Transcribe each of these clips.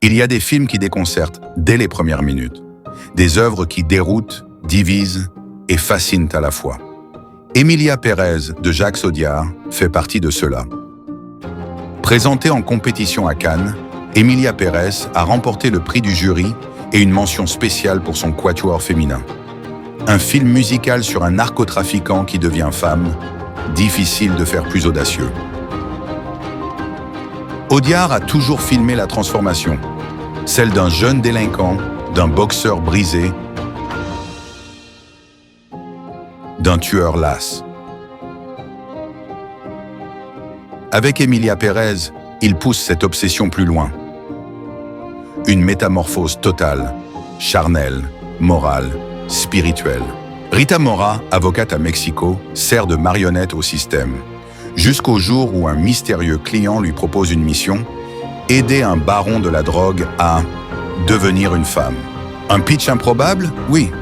Il y a des films qui déconcertent dès les premières minutes. Des œuvres qui déroutent, divisent et fascinent à la fois. Emilia Pérez de Jacques Audiard fait partie de ceux-là. Présentée en compétition à Cannes, Emilia Pérez a remporté le prix du jury et une mention spéciale pour son quatuor féminin. Un film musical sur un narcotrafiquant qui devient femme, difficile de faire plus audacieux. Audiard a toujours filmé la transformation, celle d'un jeune délinquant, d'un boxeur brisé, d'un tueur las. Avec Emilia Pérez, il pousse cette obsession plus loin. Une métamorphose totale, charnelle, morale, spirituelle. Rita Mora, avocate à Mexico, sert de marionnette au système. Jusqu'au jour où un mystérieux client lui propose une mission, aider un baron de la drogue à devenir une femme. Un pitch improbable? Oui.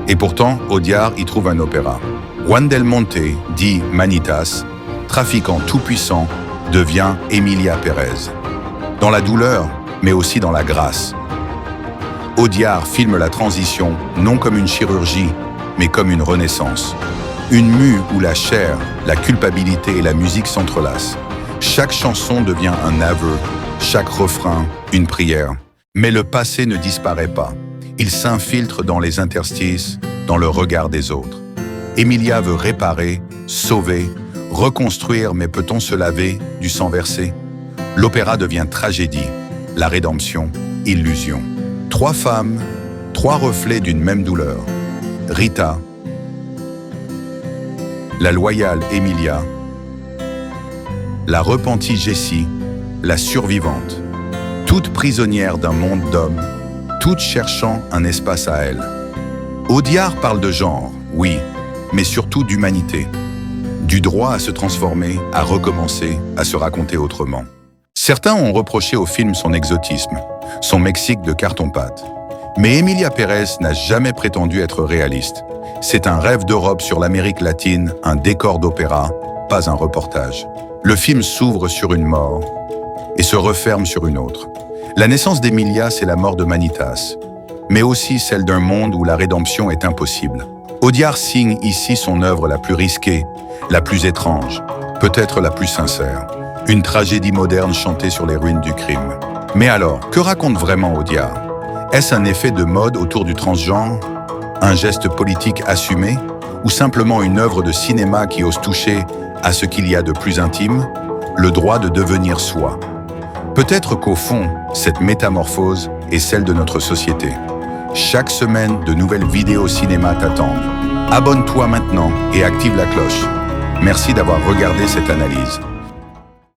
Et pourtant, Audiard y trouve un opéra. Juan del Monte, dit Manitas, trafiquant tout-puissant, devient Emilia Pérez. Dans la douleur, mais aussi dans la grâce. Audiard filme la transition non comme une chirurgie, mais comme une renaissance. Une mue où la chair, la culpabilité et la musique s'entrelacent. Chaque chanson devient un aveu, chaque refrain, une prière. Mais le passé ne disparaît pas. Il s'infiltre dans les interstices, dans le regard des autres. Emilia veut réparer, sauver, reconstruire, mais peut-on se laver du sang versé? L'opéra devient tragédie, la rédemption, illusion. 3 femmes, 3 reflets d'une même douleur. Rita, la loyale Emilia, la repentie Jessie, la survivante. Toutes prisonnières d'un monde d'hommes, toutes cherchant un espace à elles. Audiard parle de genre, oui, mais surtout d'humanité. Du droit à se transformer, à recommencer, à se raconter autrement. Certains ont reproché au film son exotisme, son Mexique de carton-pâte. Mais Emilia Pérez n'a jamais prétendu être réaliste. C'est un rêve d'Europe sur l'Amérique latine, un décor d'opéra, pas un reportage. Le film s'ouvre sur une mort et se referme sur une autre. La naissance d'Emilia, c'est la mort de Manitas, mais aussi celle d'un monde où la rédemption est impossible. Audiard signe ici son œuvre la plus risquée, la plus étrange, peut-être la plus sincère. Une tragédie moderne chantée sur les ruines du crime. Mais alors, que raconte vraiment Audiard? Est-ce un effet de mode autour du transgenre? Un geste politique assumé? Ou simplement une œuvre de cinéma qui ose toucher à ce qu'il y a de plus intime? Le droit de devenir soi. Peut-être qu'au fond, cette métamorphose est celle de notre société. Chaque semaine, de nouvelles vidéos cinéma t'attendent. Abonne-toi maintenant et active la cloche. Merci d'avoir regardé cette analyse.